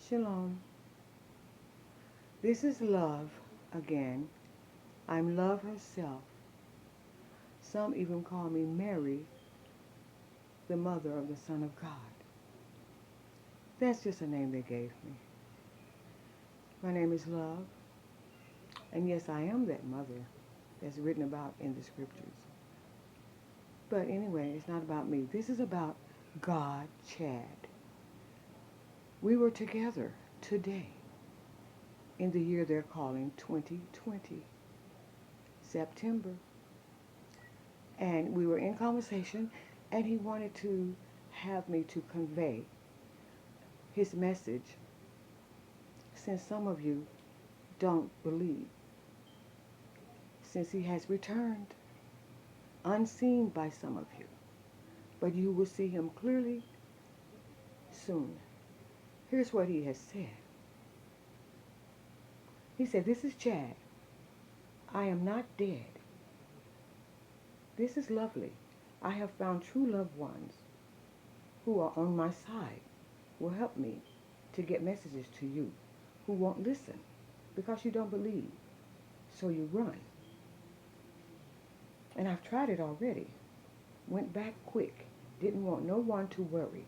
Shalom. This is love again. I'm love herself. Some even call me Mary, the mother of the Son of God. That's just a name they gave me. My name is Love, and yes, I am that mother that's written about in the scriptures. But anyway, it's not about me. This is about God, Chad. We were together today in the year they're calling 2020, September. And we were in conversation, and he wanted to have me to convey his message, since some of you don't believe, since he has returned, unseen by some of you, but you will see him clearly soon. Here's what he has said. He said, "This is Chad. I am not dead. This is lovely. I have found true loved ones who are on my side, will help me to get messages to you who won't listen because you don't believe, so you run. And I've tried it already. Went back quick. Didn't want no one to worry.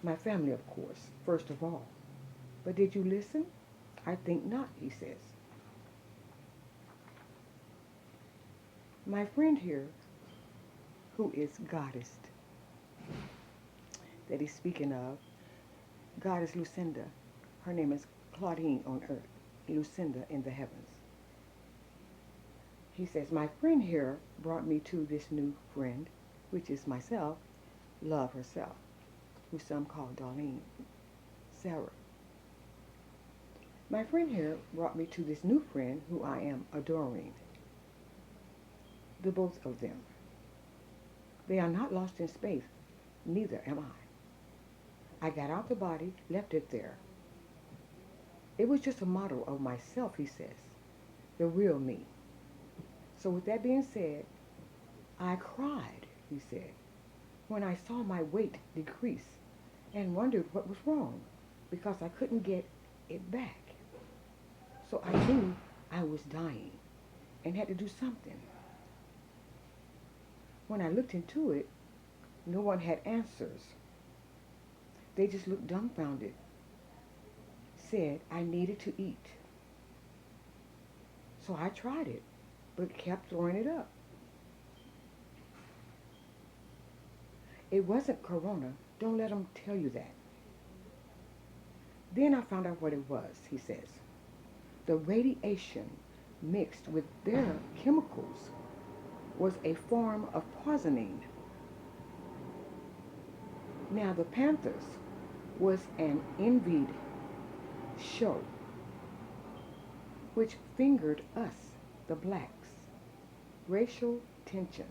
My family, of course, first of all. But did you listen? I think not," he says. My friend here, who is goddess that he's speaking of, goddess Lucinda. Her name is Claudine on earth, Lucinda in the heavens. He says, my friend here brought me to this new friend, which is myself, Love herself, who some call Darlene, Sarah. My friend here brought me to this new friend who I am adoring. The both of them. They are not lost in space, neither am I. I got out the body, left it there. It was just a model of myself, he says, the real me. So with that being said, I cried, he said, when I saw my weight decrease and wondered what was wrong because I couldn't get it back. So I knew I was dying and had to do something. When I looked into it, no one had answers. They just looked dumbfounded, said I needed to eat. So I tried it, but kept throwing it up. It wasn't corona. Don't let them tell you that. Then I found out what it was, he says. The radiation mixed with their chemicals was a form of poisoning. Now the Panthers was an envied show which fingered us, the blacks. Racial tension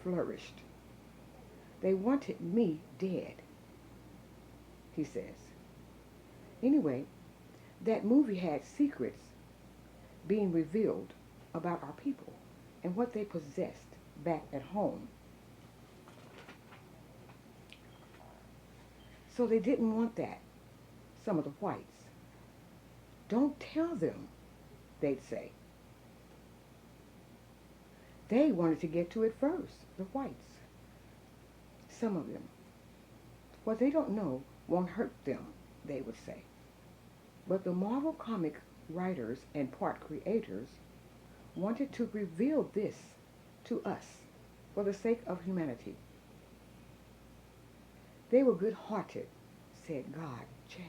flourished. They wanted me dead, he says. Anyway, that movie had secrets being revealed about our people and what they possessed back at home. So they didn't want that, some of the whites. Don't tell them, they'd say. They wanted to get to it first, the whites. Some of them. What they don't know won't hurt them, they would say. But the Marvel comic writers and part creators wanted to reveal this to us for the sake of humanity. They were good-hearted, said God, Chad.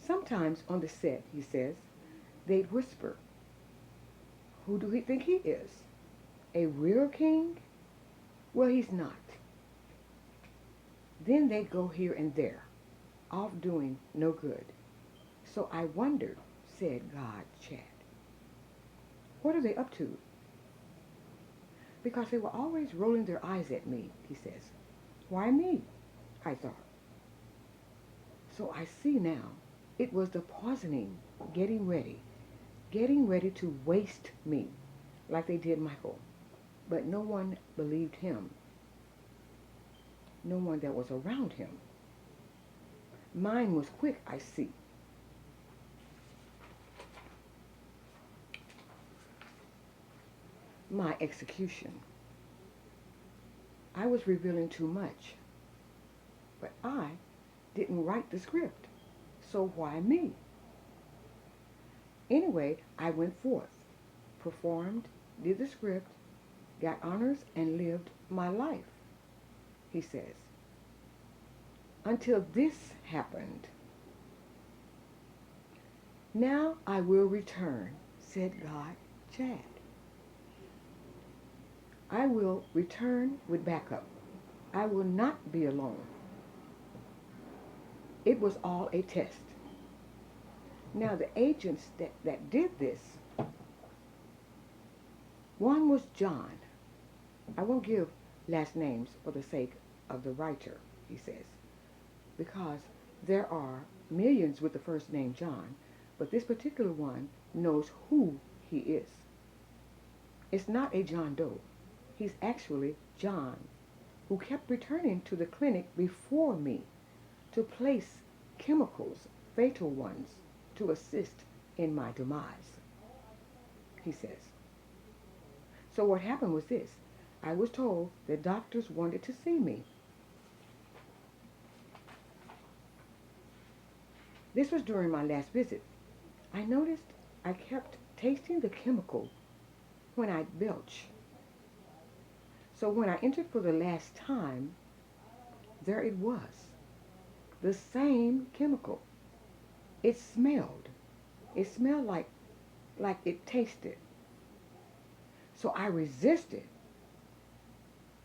Sometimes on the set, he says, they'd whisper, who do we think he is? A real king? Well, he's not. Then they'd go here and there, off doing no good. So I wondered, said God, Chad. What are they up to? Because they were always rolling their eyes at me, he says. Why me? I thought. So I see now, it was the poisoning getting ready to waste me, like they did Michael. But no one believed him. No one that was around him. Mine was quick, I see. My execution. I was revealing too much, but I didn't write the script, so why me? Anyway, I went forth, performed, did the script, got honors, and lived my life, he says. Until this happened. Now I will return, said God, Chad. I will return with backup. I will not be alone. It was all a test. Now the agents that did this, one was John. I won't give last names for the sake of the writer, he says, because there are millions with the first name John, but this particular one knows who he is. It's not a John Doe. He's actually John, who kept returning to the clinic before me to place chemicals, fatal ones, to assist in my demise, he says. So what happened was this. I was told that doctors wanted to see me. This was during my last visit. I noticed I kept tasting the chemical when I'd belch. So when I entered for the last time, there it was. The same chemical. It smelled. It smelled like it tasted. So I resisted.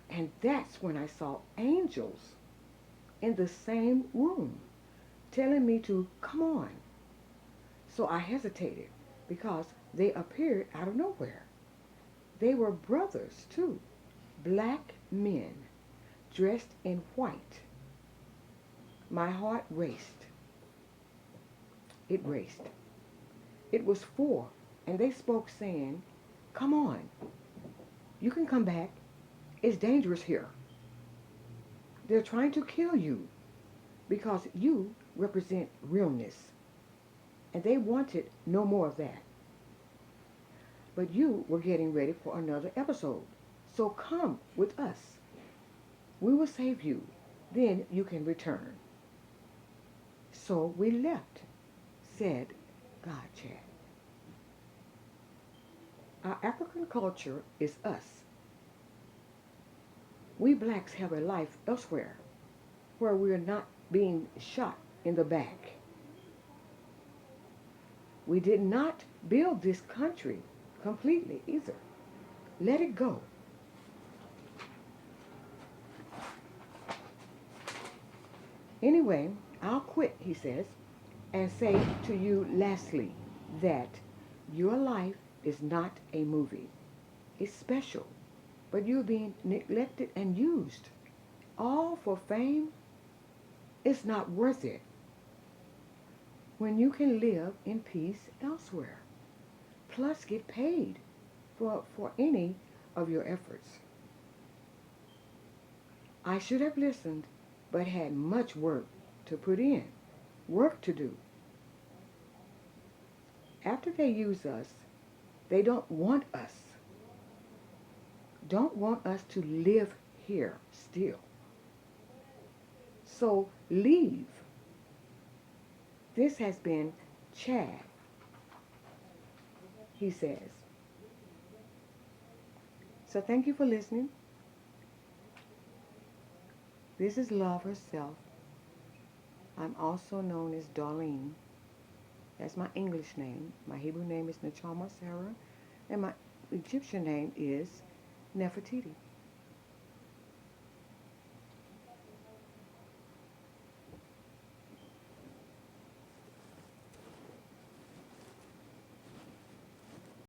And that's when I saw angels in the same room telling me to come on. So I hesitated because they appeared out of nowhere. They were brothers too, black men dressed in white. My heart raced. It raced. It was 4, and they spoke saying, come on, you can come back. It's dangerous here. They're trying to kill you because you represent realness. And they wanted no more of that. But you were getting ready for another episode. So come with us. We will save you. Then you can return. So we left, said God, Chad. Our African culture is us. We blacks have a life elsewhere where we are not being shot in the back. We did not build this country completely either. Let it go. Anyway, I'll quit, he says, and say to you lastly that your life is not a movie. It's special, but you're being neglected and used. All for fame? It's not worth it when you can live in peace elsewhere, plus get paid for any of your efforts. I should have listened, but had much work to put in, work to do. After they use us, they don't want us to live here still. So leave. This has been Chad, he says. So thank you for listening. This is Love herself. I'm also known as Darlene. That's my English name. My Hebrew name is Nachama Sarah, and my Egyptian name is Nefertiti.